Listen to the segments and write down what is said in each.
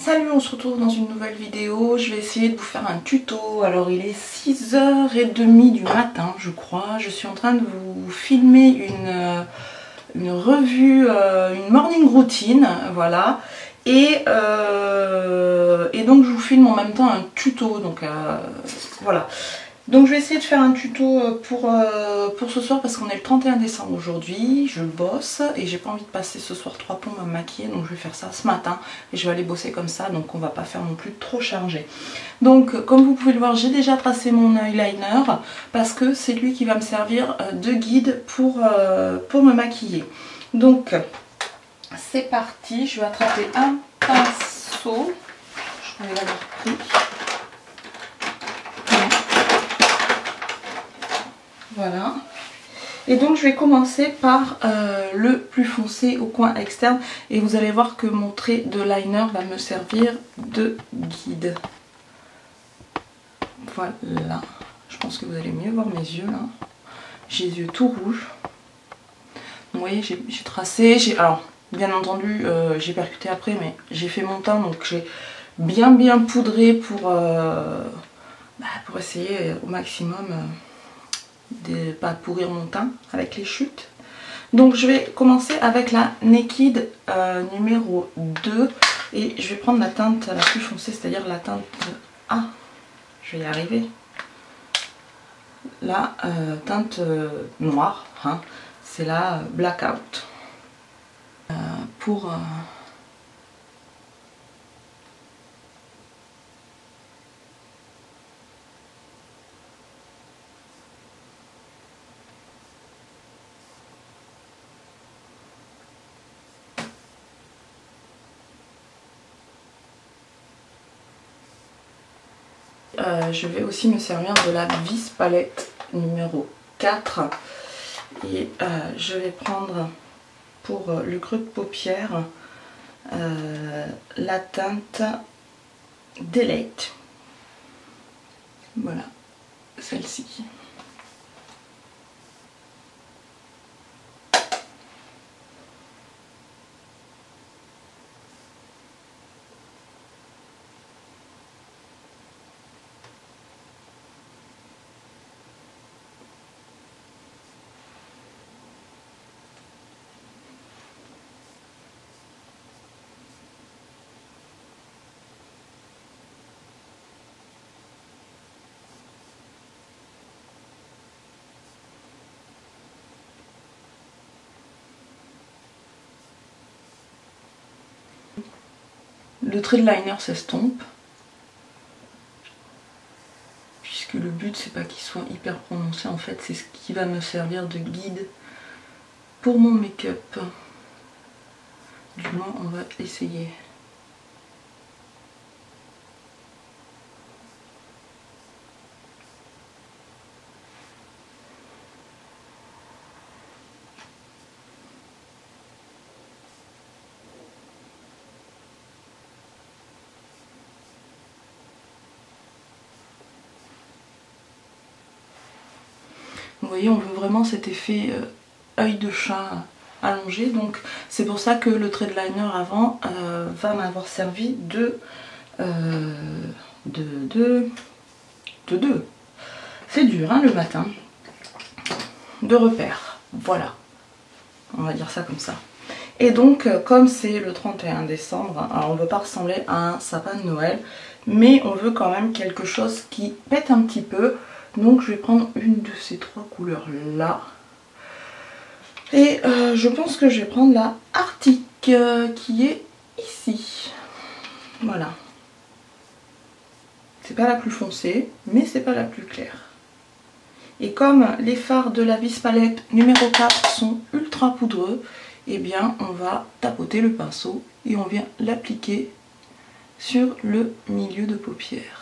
Salut, on se retrouve dans une nouvelle vidéo. Je vais essayer de vous faire un tuto. Alors il est 6h30 du matin je crois. Je suis en train de vous filmer une revue, une morning routine, voilà. Et donc je vous filme en même temps un tuto. Donc voilà. Donc je vais essayer de faire un tuto pour ce soir parce qu'on est le 31 décembre aujourd'hui, je bosse et j'ai pas envie de passer ce soir 3 plombs à me maquiller, donc je vais faire ça ce matin et je vais aller bosser comme ça, donc on va pas faire non plus trop chargé. Donc comme vous pouvez le voir, j'ai déjà tracé mon eyeliner parce que c'est lui qui va me servir de guide pour me maquiller. Donc c'est parti, je vais attraper un pinceau, je vais l'avoir pris. Voilà. Et donc je vais commencer par le plus foncé au coin externe. Et vous allez voir que mon trait de liner va me servir de guide. Voilà. Je pense que vous allez mieux voir mes yeux là. J'ai les yeux tout rouges. Donc, vous voyez, j'ai tracé. Alors, bien entendu, j'ai percuté après, mais j'ai fait mon teint. Donc j'ai bien poudré pour essayer au maximum... de pas pourrir mon teint avec les chutes. Donc je vais commencer avec la Naked numéro 2 et je vais prendre la teinte la plus foncée, c'est-à-dire la teinte je vais y arriver, la teinte noire, hein. C'est la Blackout pour je vais aussi me servir de la Vis Palette numéro 4 et je vais prendre pour le creux de paupière la teinte Delete. Voilà, celle-ci. Le trait de liner s'estompe, puisque le but c'est pas qu'il soit hyper prononcé, en fait c'est ce qui va me servir de guide pour mon make-up. Du moins on va essayer. Vous voyez, on veut vraiment cet effet œil de chat allongé, donc c'est pour ça que le trait de liner avant va m'avoir servi de c'est dur hein, le matin, de repère, voilà, on va dire ça comme ça. Et donc comme c'est le 31 décembre, alors on ne veut pas ressembler à un sapin de Noël, mais on veut quand même quelque chose qui pète un petit peu. Donc je vais prendre une de ces trois couleurs là. Et je pense que je vais prendre la Arctic qui est ici. Voilà. C'est pas la plus foncée, mais c'est pas la plus claire. Et comme les fards de la Vis Palette numéro 4 sont ultra poudreux, eh bien on va tapoter le pinceau et on vient l'appliquer sur le milieu de paupière.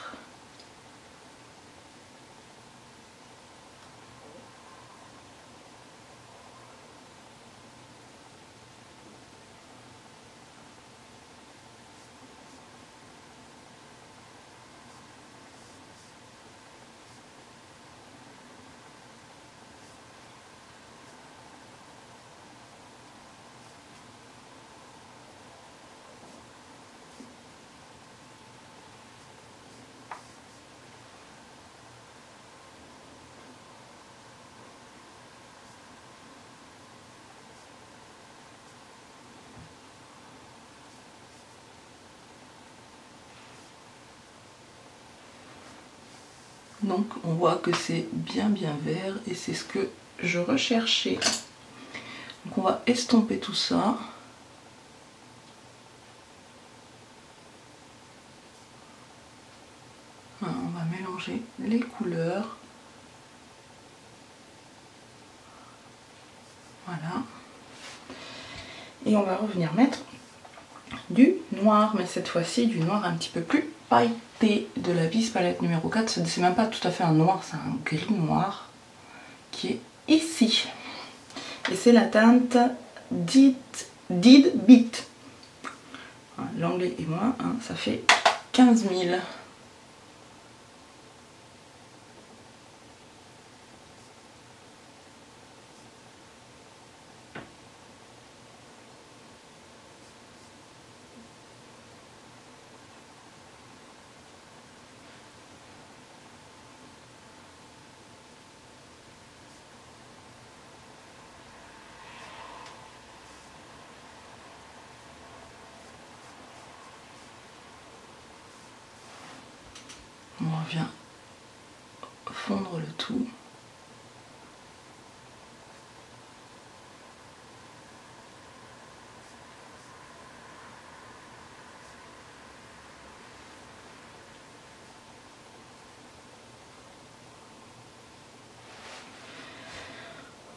Donc on voit que c'est bien vert et c'est ce que je recherchais. Donc on va estomper tout ça. Voilà, on va mélanger les couleurs. Voilà. Et on va revenir mettre du noir, mais cette fois-ci du noir un petit peu plus pailleté, de la Vis palette numéro 4. C'est même pas tout à fait un noir, c'est un gris noir qui est ici. Et c'est la teinte Did Beat. L'anglais et moi, hein, ça fait 15 000. On revient fondre le tout.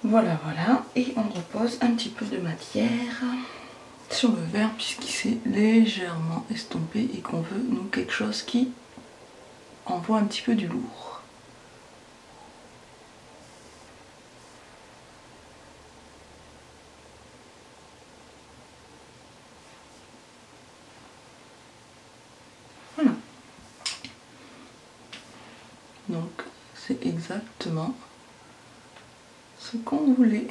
Voilà, voilà. Et on repose un petit peu de matière sur le verre puisqu'il s'est légèrement estompé et qu'on veut nous quelque chose qui envoie un petit peu du lourd. Voilà. Donc c'est exactement ce qu'on voulait.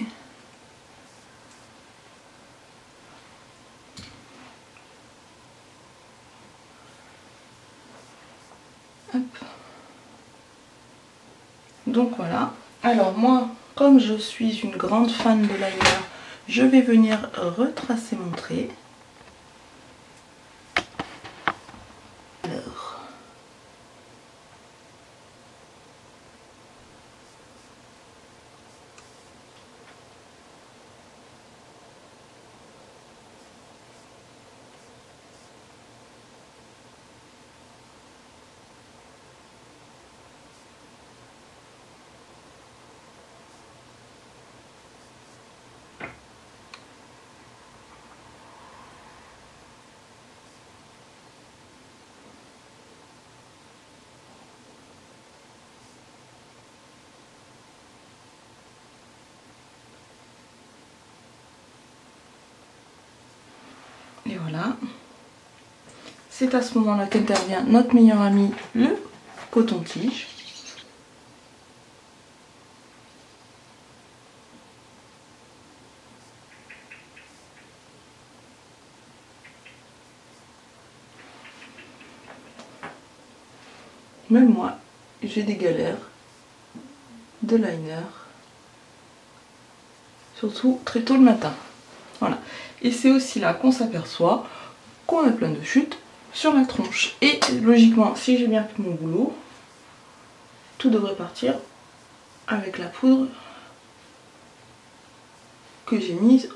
Hop. Donc voilà. Alors moi, comme je suis une grande fan de liner, je vais venir retracer mon trait. Alors, et voilà. C'est à ce moment-là qu'intervient notre meilleur ami, le coton-tige. Même moi, j'ai des galères de liner, surtout très tôt le matin. Voilà. Et c'est aussi là qu'on s'aperçoit qu'on a plein de chutes sur la tronche. Et logiquement, si j'ai bien fait mon boulot, tout devrait partir avec la poudre que j'ai mise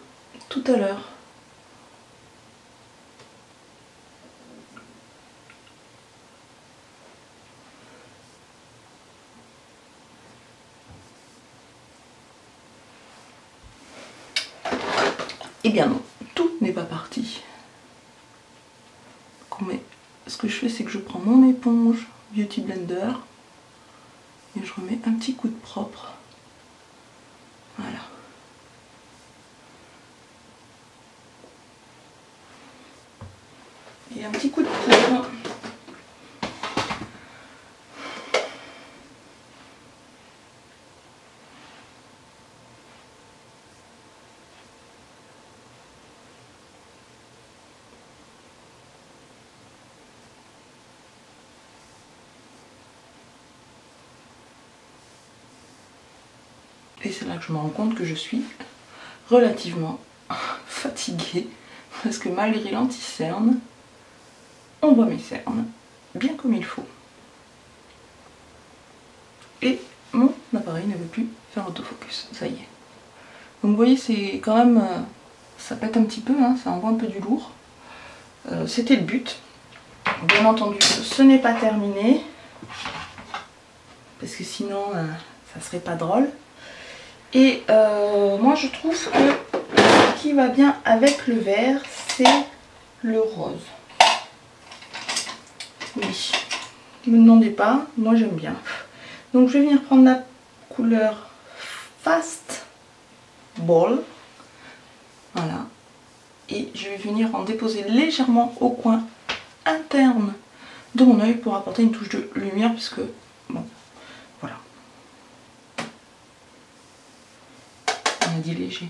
tout à l'heure. Eh bien non, tout n'est pas parti. Ce que je fais, c'est que je prends mon éponge Beauty Blender et je remets un petit coup de propre. Voilà. Et un petit coup de poudre. Et c'est là que je me rends compte que je suis relativement fatiguée parce que malgré l'anti-cerne, on voit mes cernes bien comme il faut. l'appareil ne veut plus faire l'autofocus. Ça y est. Donc vous voyez, c'est quand même... ça pète un petit peu, hein, ça envoie un peu du lourd. C'était le but. Bien entendu, ce n'est pas terminé. Parce que sinon, ça serait pas drôle. Et moi, je trouve que ce qui va bien avec le vert, c'est le rose. Oui. Ne me demandez pas, moi j'aime bien. Donc je vais venir prendre la couleur Fast Ball. Voilà. Et je vais venir en déposer légèrement au coin interne de mon œil pour apporter une touche de lumière, puisque bon, voilà. On a dit léger.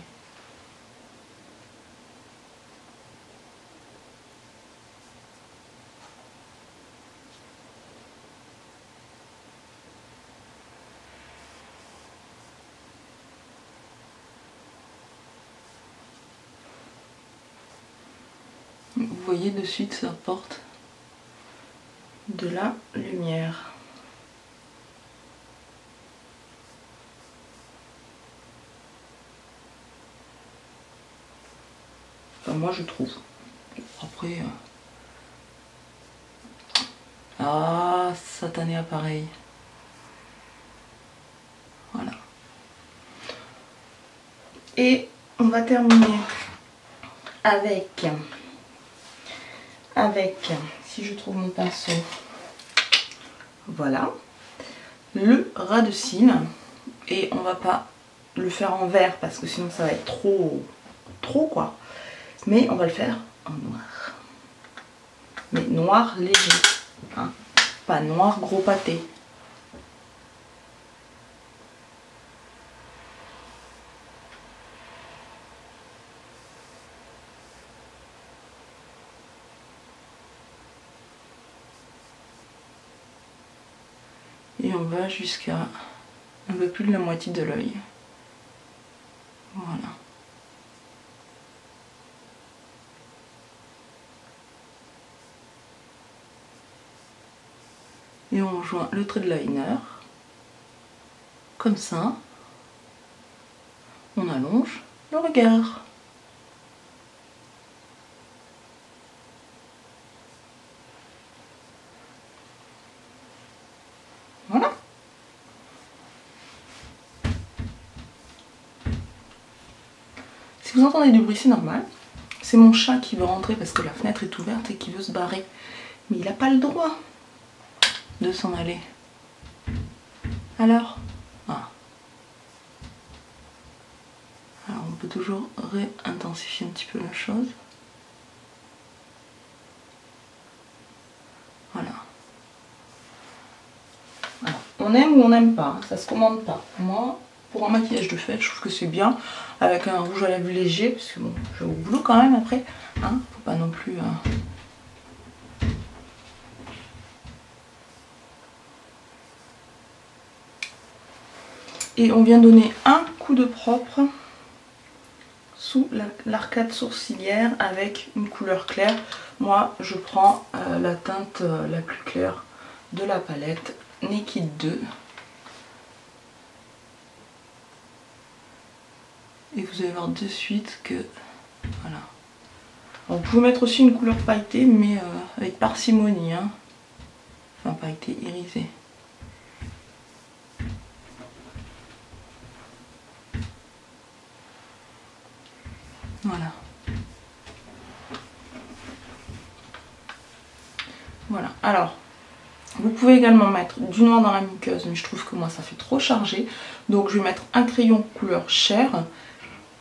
Vous voyez, de suite ça apporte de la lumière. Enfin, moi je trouve. Après... Ah, satané appareil. Voilà. Et on va terminer avec, si je trouve mon pinceau, voilà, le ras de cils. Et on va pas le faire en vert parce que sinon ça va être trop quoi. Mais on va le faire en noir. Mais noir léger, hein, pas noir gros pâté. Et on va jusqu'à un peu plus de la moitié de l'œil. Voilà. Et on rejoint le trait de liner. Comme ça. On allonge le regard. Voilà. Si vous entendez du bruit, c'est normal. C'est mon chat qui veut rentrer parce que la fenêtre est ouverte et qui veut se barrer. Mais il n'a pas le droit de s'en aller. Alors, voilà. Alors on peut toujours réintensifier un petit peu la chose. Voilà. Alors, on aime ou on n'aime pas, ça se commande pas. Moi, pour un maquillage de fête, je trouve que c'est bien avec un rouge à lèvres léger, parce que bon, je vais au boulot quand même après, hein, faut pas non plus... Et on vient donner un coup de propre sous l'arcade sourcilière avec une couleur claire. Moi, je prends la teinte la plus claire de la palette Naked 2. Et vous allez voir de suite que... Voilà. Alors, vous pouvez mettre aussi une couleur pailletée, mais avec parcimonie. Hein. Enfin, pailletée irisée. Voilà. Voilà. Alors, vous pouvez également mettre du noir dans la muqueuse, mais je trouve que moi ça fait trop chargé. Donc je vais mettre un crayon couleur chair,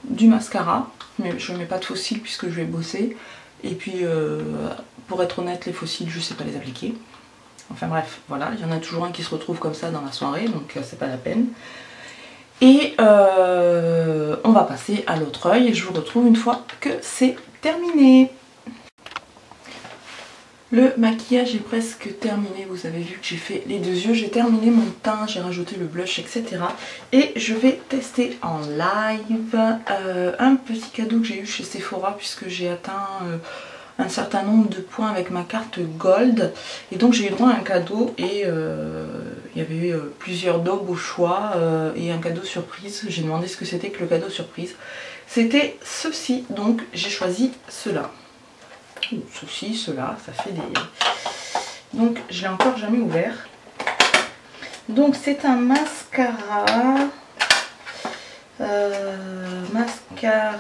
du mascara, mais je ne mets pas de faux cils puisque je vais bosser. Et puis, pour être honnête, les faux cils, je sais pas les appliquer. Enfin bref, voilà, il y en a toujours un qui se retrouve comme ça dans la soirée, donc c'est pas la peine. Et on va passer à l'autre œil et je vous retrouve une fois que c'est terminé. Le maquillage est presque terminé, vous avez vu que j'ai fait les deux yeux, j'ai terminé mon teint, j'ai rajouté le blush, etc. Et je vais tester en live un petit cadeau que j'ai eu chez Sephora puisque j'ai atteint un certain nombre de points avec ma carte Gold. Et donc j'ai eu droit à un cadeau et il y avait plusieurs daubes au choix et un cadeau surprise. J'ai demandé ce que c'était que le cadeau surprise. C'était ceci, donc j'ai choisi cela. Ceci, cela, ça fait des... Donc je l'ai encore jamais ouvert. Donc c'est un mascara. Mascara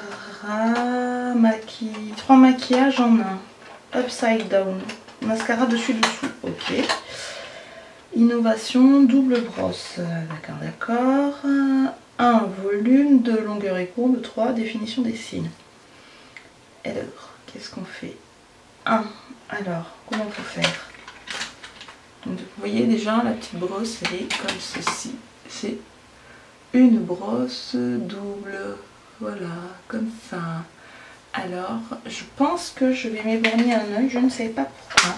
3 maquillages en un. Upside down. Mascara dessus. Ok. Innovation, double brosse. D'accord, d'accord. 1. Volume, 2. Longueur et courbe. 3. Définition des cils. Alors, qu'est-ce qu'on fait? 1. Alors, comment on peut faire? Donc, vous voyez déjà, la petite brosse, elle est comme ceci. C'est une brosse double. Voilà, comme ça. Alors, je pense que je vais m'éborgner un œil. Je ne sais pas pourquoi.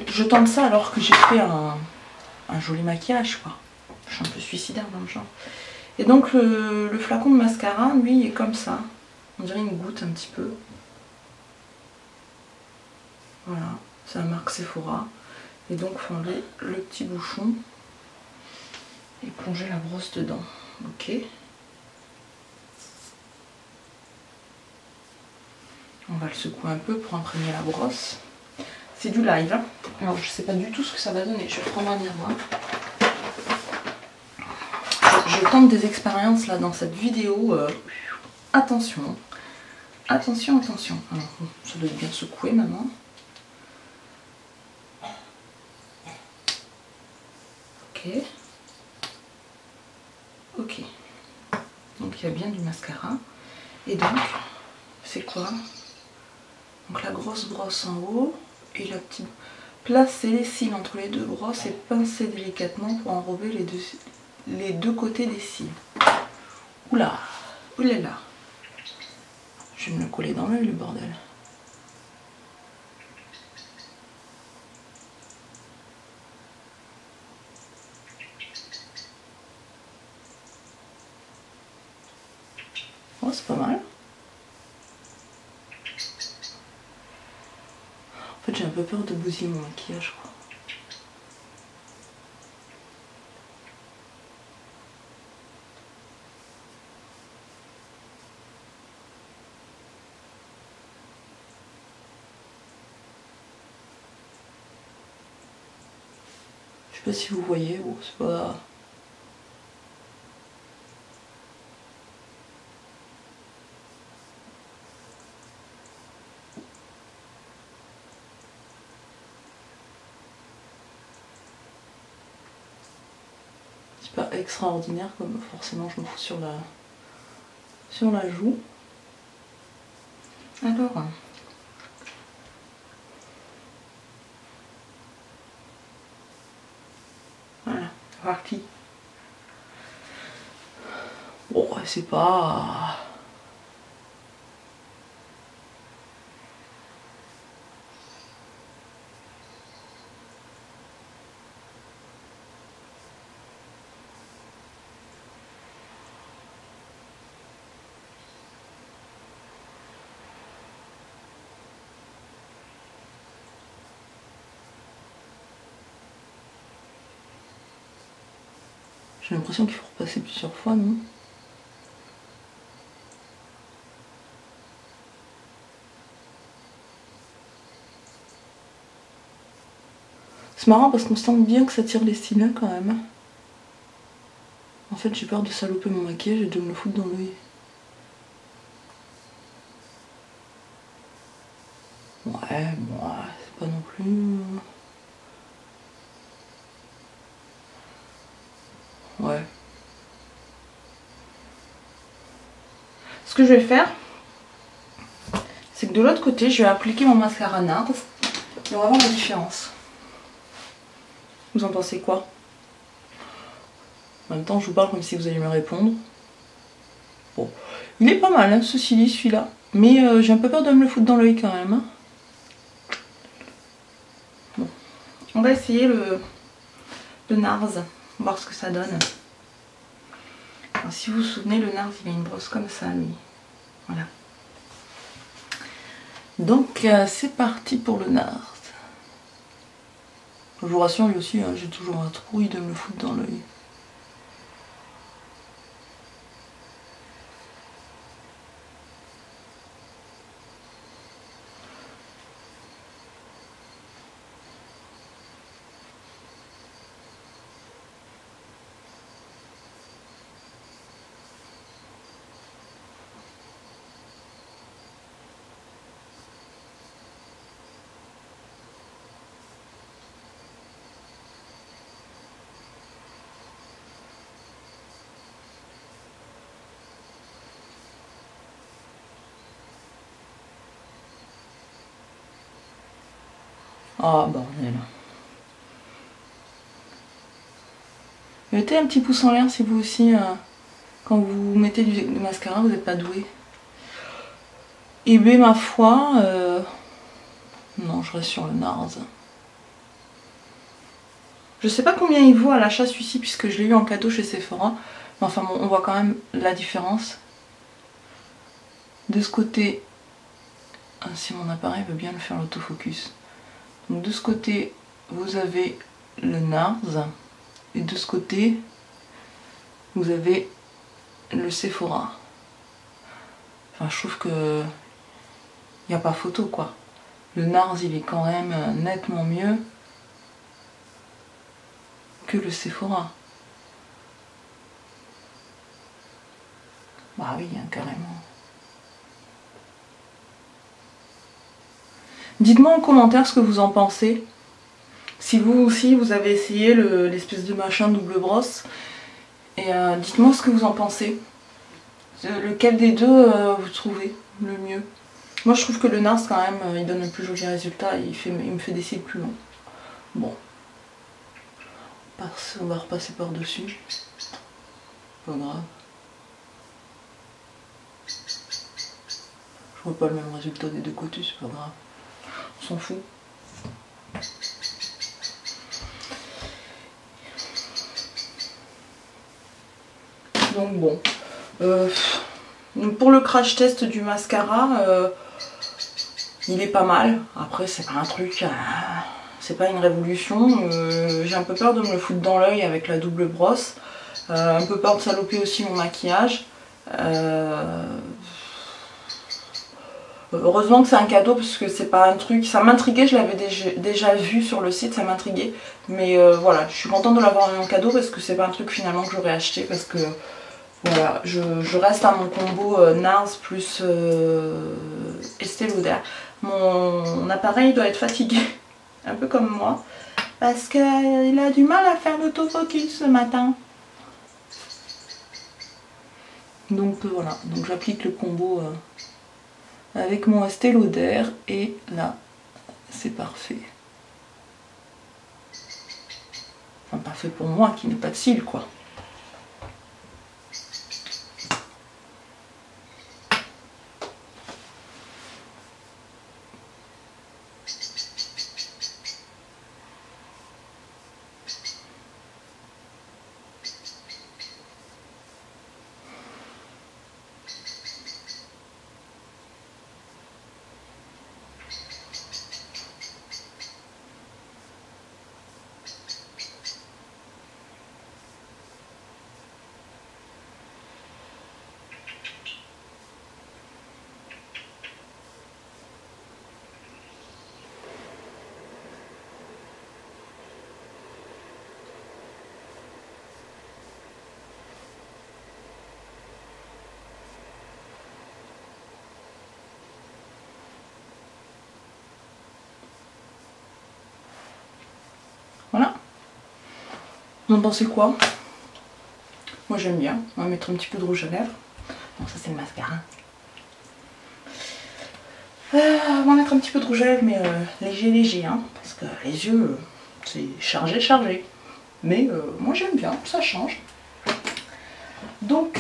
Je tente ça alors que j'ai fait un joli maquillage, quoi. Je suis un peu suicidaire dans le genre. Et donc, le flacon de mascara, lui, est comme ça. On dirait une goutte un petit peu. Voilà, c'est la marque Sephora. Et donc, il faut enlever le petit bouchon et plonger la brosse dedans. Ok. On va le secouer un peu pour imprégner la brosse. C'est du live. Hein. Alors, je ne sais pas du tout ce que ça va donner. Je vais prendre un miroir. Je tente des expériences là dans cette vidéo. Attention. Attention, attention. Alors, ça doit être bien secoué maintenant. Ok. Ok. Donc il y a bien du mascara. Et donc, c'est quoi? Donc la grosse brosse en haut et la petite... Placer les cils entre les deux brosses et pincer délicatement pour enrober les deux côtés des cils. Oula, oulala. Je vais me le coller dans l'œil, le bordel. Oh, c'est pas mal. En fait, j'ai un peu peur de bousiller mon maquillage, quoi. Je sais pas si vous voyez, ou c'est pas... C'est pas extraordinaire, comme forcément je me fous sur la joue. Alors... Voilà, parti. Bon, c'est pas... J'ai l'impression qu'il faut repasser plusieurs fois, non? C'est marrant parce qu'on sent bien que ça tire les cils quand même. En fait, j'ai peur de saloper mon maquillage et de me le foutre dans l'œil. Ouais, bon, c'est pas non plus... Ouais. Ce que je vais faire, c'est que de l'autre côté, je vais appliquer mon mascara NARS et on va voir la différence. Vous en pensez quoi? En même temps, je vous parle comme si vous alliez me répondre. Bon, il est pas mal, hein, ceci dit, celui-là. Mais j'ai un peu peur de me le foutre dans l'œil quand même. Bon. On va essayer le NARS, voir ce que ça donne. Alors, si vous vous souvenez, le NARS, il a une brosse comme ça, lui. Voilà. Donc c'est parti pour le NARS. Je vous rassure, lui aussi, hein, j'ai toujours un trouille de me le foutre dans l'œil. Ah bordel. Mettez un petit pouce en l'air si vous aussi, quand vous mettez du mascara, vous n'êtes pas doué. Et bien ma foi, non, je reste sur le NARS. Je sais pas combien il vaut à l'achat celui-ci puisque je l'ai eu en cadeau chez Sephora. Mais enfin bon, on voit quand même la différence. De ce côté, si mon appareil veut bien le faire l'autofocus. Donc de ce côté, vous avez le NARS. Et de ce côté, vous avez le Sephora. Enfin, je trouve que il n'y a pas photo quoi. Le NARS, il est quand même nettement mieux que le Sephora. Bah oui, hein, carrément. Dites-moi en commentaire ce que vous en pensez. Si vous aussi vous avez essayé l'espèce de machin double brosse. Et dites-moi ce que vous en pensez. Lequel des deux vous trouvez le mieux. Moi je trouve que le NARS quand même il donne le plus joli résultat. Il me fait des cils plus longs. Bon. On va repasser par dessus. Pas grave. Je vois pas le même résultat des deux côtés, c'est pas grave. On s'en fout. Donc bon. Pour le crash test du mascara, il est pas mal. Après c'est pas un truc, c'est pas une révolution. J'ai un peu peur de me le foutre dans l'œil avec la double brosse. Un peu peur de saloper aussi mon maquillage. Heureusement que c'est un cadeau parce que c'est pas un truc, ça m'intriguait, je l'avais déjà vu sur le site, ça m'intriguait. Mais voilà, je suis contente de l'avoir eu en cadeau parce que c'est pas un truc finalement que j'aurais acheté parce que voilà, je reste à mon combo NARS plus Estée Lauder. Mon appareil doit être fatigué, un peu comme moi, parce qu'il a du mal à faire l'autofocus ce matin. Donc voilà, donc j'applique le combo avec mon Estée Lauder et là c'est parfait. Enfin parfait pour moi qui n'ai pas de cils quoi. Voilà. Vous en pensez quoi? Moi j'aime bien. On va mettre un petit peu de rouge à lèvres. Donc ça c'est le mascara. On va mettre un petit peu de rouge à lèvres mais léger hein, parce que les yeux c'est chargé. Mais moi j'aime bien, ça change. Donc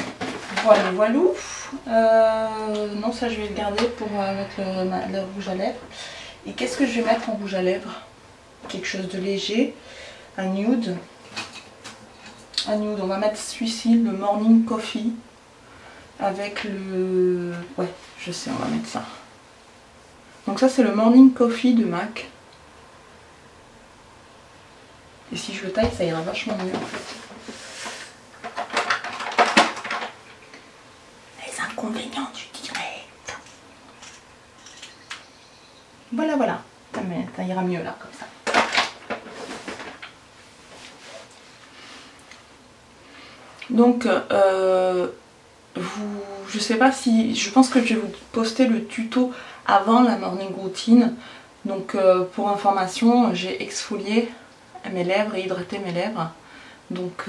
voilà. Non ça je vais le garder pour mettre le rouge à lèvres. Et qu'est-ce que je vais mettre en rouge à lèvres? Quelque chose de léger, un nude. Un nude, on va mettre celui-ci, le Morning Coffee, avec le... Ouais, je sais, on va mettre ça. Donc ça c'est le Morning Coffee de MAC. Et si je le taille, ça ira vachement mieux en fait. Les inconvénients du direct. Voilà, voilà. Ça ira mieux là, comme ça. Donc, je sais pas si... Je pense que je vais vous poster le tuto avant la morning routine. Donc, pour information, j'ai exfolié mes lèvres et hydraté mes lèvres. Donc,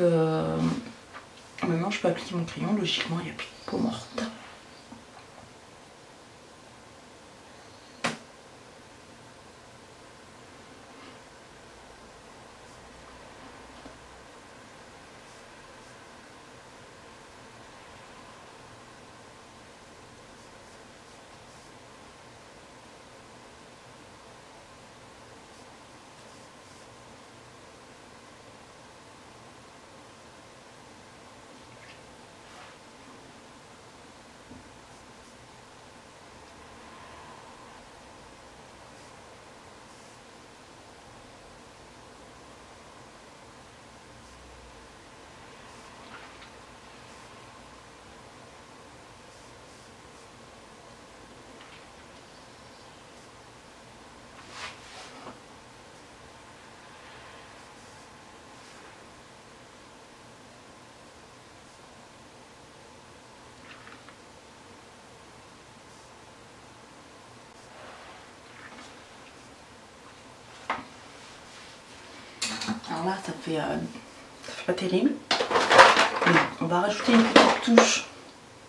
maintenant je peux appliquer mon crayon. Logiquement, il n'y a plus de peau morte. Alors là, ça fait pas terrible. On va rajouter une petite touche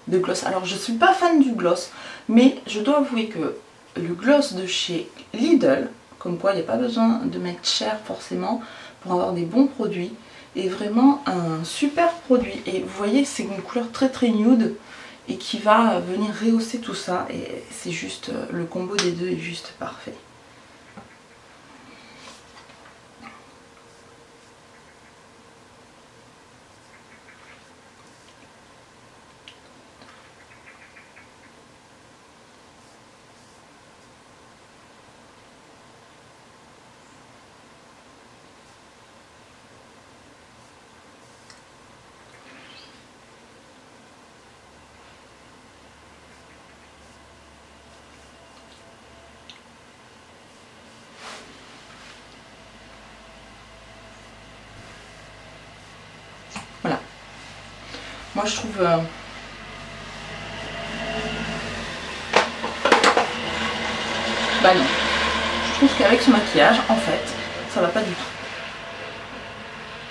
de gloss. Alors je suis pas fan du gloss, mais je dois avouer que le gloss de chez Lidl, comme quoi il n'y a pas besoin de mettre cher forcément pour avoir des bons produits, est vraiment un super produit. Et vous voyez, c'est une couleur très très nude et qui va venir rehausser tout ça. Et c'est juste, le combo des deux est juste parfait. Voilà. Moi je trouve... Bah non. Je trouve qu'avec ce maquillage, en fait, ça va pas du tout.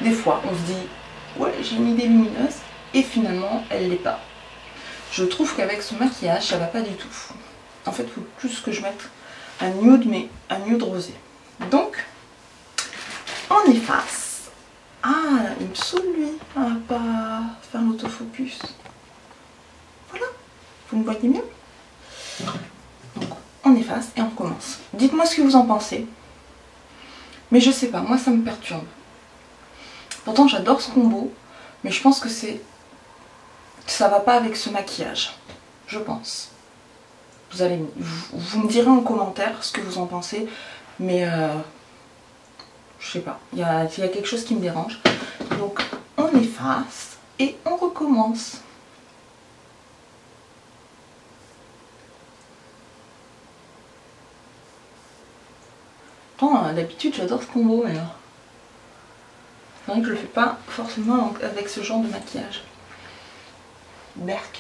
Des fois, on se dit, ouais, j'ai une idée lumineuse, et finalement, elle l'est pas. Je trouve qu'avec ce maquillage, ça va pas du tout. En fait, il faut plus que je mette un nude, mais un nude rosé. Donc, on efface. Ah, il me saoule lui, à pas faire l'autofocus. Voilà, vous me voyez mieux. Donc, on efface et on recommence. Dites-moi ce que vous en pensez. Mais je sais pas, moi ça me perturbe. Pourtant, j'adore ce combo, mais je pense que ça va pas avec ce maquillage. Je pense. Vous me direz en commentaire ce que vous en pensez, mais je sais pas, il y a quelque chose qui me dérange. Donc on efface et on recommence. D'habitude j'adore ce combo, mais c'est vrai que je le fais pas forcément avec ce genre de maquillage. Berk.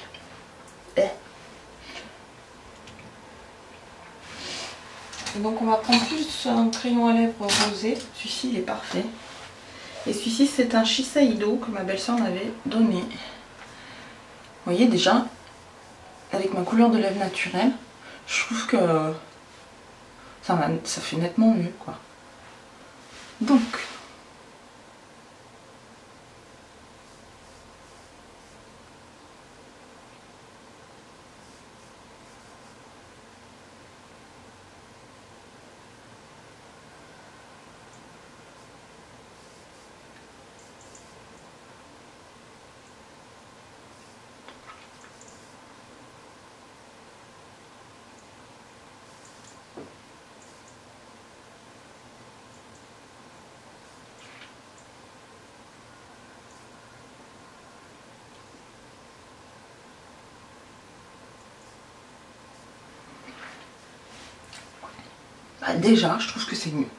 Donc on va prendre plus un crayon à lèvres rosé. Celui-ci il est parfait. Et celui-ci c'est un Shiseido que ma belle-sœur m'avait donné. Vous voyez déjà, avec ma couleur de lèvres naturelle, je trouve que ça fait nettement mieux quoi. Donc bah déjà je trouve que c'est mieux.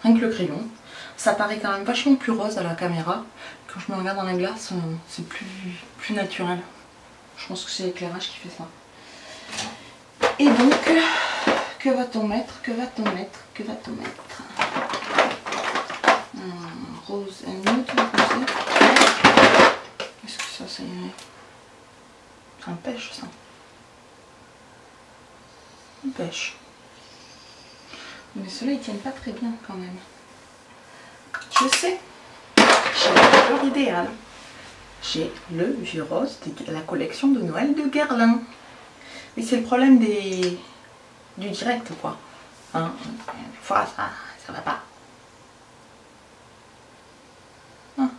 Rien que le crayon. Ça paraît quand même vachement plus rose à la caméra. Quand je me regarde dans la glace, c'est plus naturel. Je pense que c'est l'éclairage qui fait ça. Et donc, que va-t-on mettre? Que va-t-on mettre? Que va-t-on mettre? Un rose et nude, est-ce que ça, c'est un pêche, ça? Une pêche. Mais ceux-là, ils tiennent pas très bien quand même. Je sais. J'ai la couleur idéale. J'ai le vieux rose de la collection de Noël de Guerlain. Oui, c'est le problème du direct, quoi. Hein, des fois, ça va pas. Hein.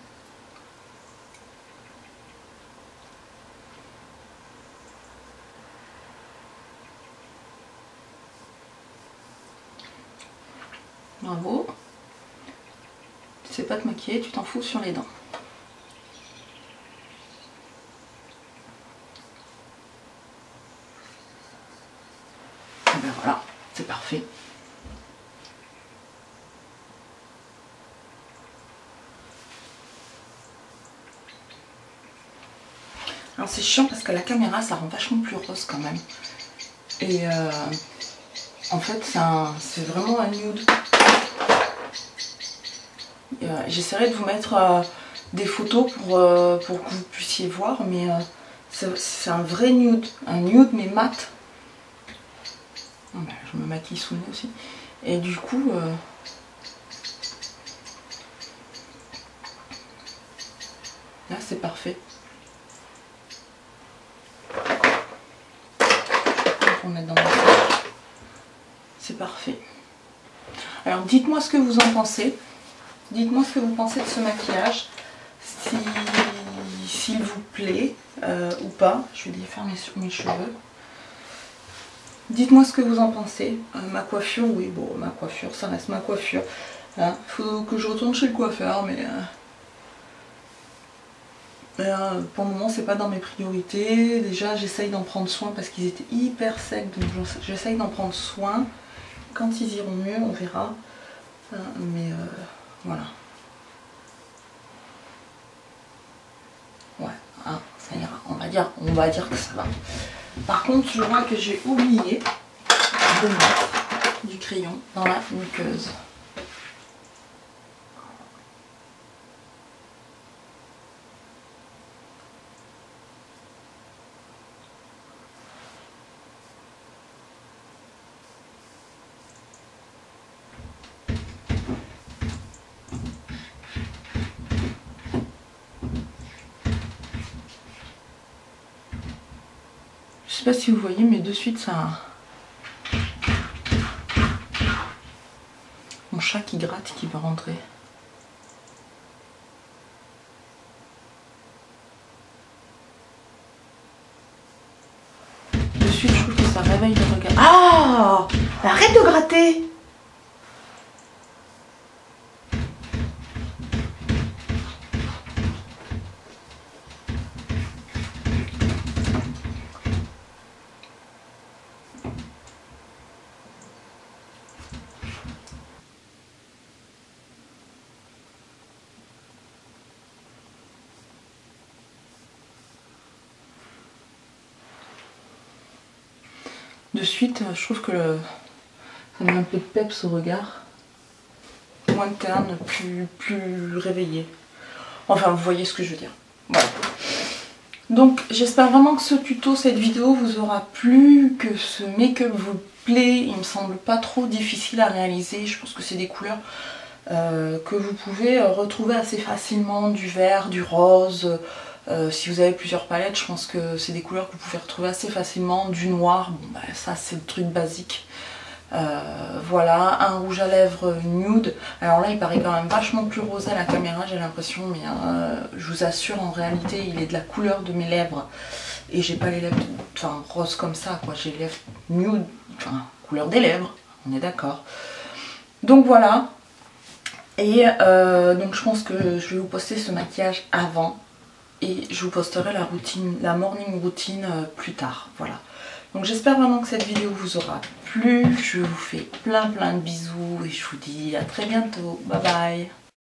Bravo. Tu sais pas te maquiller, tu t'en fous sur les dents. Et ben voilà, c'est parfait. Alors c'est chiant parce que la caméra ça rend vachement plus rose quand même. Et en fait c'est vraiment un nude. J'essaierai de vous mettre des photos pour que vous puissiez voir, mais c'est un vrai nude. Un nude mais mat. Oh ben, je me maquille sous le nez aussi. Et du coup... là c'est parfait. C'est parfait. Alors dites-moi ce que vous en pensez. Dites-moi ce que vous pensez de ce maquillage. S'il vous plaît ou pas. Je vais défaire mes cheveux. Dites-moi ce que vous en pensez. Ma coiffure, oui, bon, ma coiffure, ça reste ma coiffure. Faut que je retourne chez le coiffeur, mais pour le moment, c'est pas dans mes priorités. Déjà, j'essaye d'en prendre soin parce qu'ils étaient hyper secs, donc j'essaye d'en prendre soin. Quand ils iront mieux, on verra. Mais voilà. Ouais, ça ira. On va dire que ça va. Par contre, je vois que j'ai oublié de mettre du crayon dans la muqueuse. Je sais pas si vous voyez, mais de suite ça... Mon chat qui gratte, qui va rentrer. De suite, je trouve que ça réveille le regard. Ah! Arrête de gratter! De suite, je trouve que ça met un peu de peps au regard. Moins terne, plus réveillé. Enfin, vous voyez ce que je veux dire. Voilà. Donc, j'espère vraiment que ce tuto, cette vidéo vous aura plu, que ce make-up vous plaît. Il me semble pas trop difficile à réaliser. Je pense que c'est des couleurs que vous pouvez retrouver assez facilement. Du vert, du rose... si vous avez plusieurs palettes, je pense que c'est des couleurs que vous pouvez retrouver assez facilement. Du noir, bon, bah, ça c'est le truc basique. Voilà, un rouge à lèvres nude. Alors là il paraît quand même vachement plus rosé à la caméra, j'ai l'impression, mais je vous assure, en réalité il est de la couleur de mes lèvres. Et j'ai pas les lèvres roses comme ça, quoi. J'ai les lèvres nude, enfin couleur des lèvres, on est d'accord. Donc voilà. Et donc je pense que je vais vous poster ce maquillage avant. Et je vous posterai la morning routine plus tard. Voilà. Donc j'espère vraiment que cette vidéo vous aura plu. Je vous fais plein de bisous et je vous dis à très bientôt. Bye bye.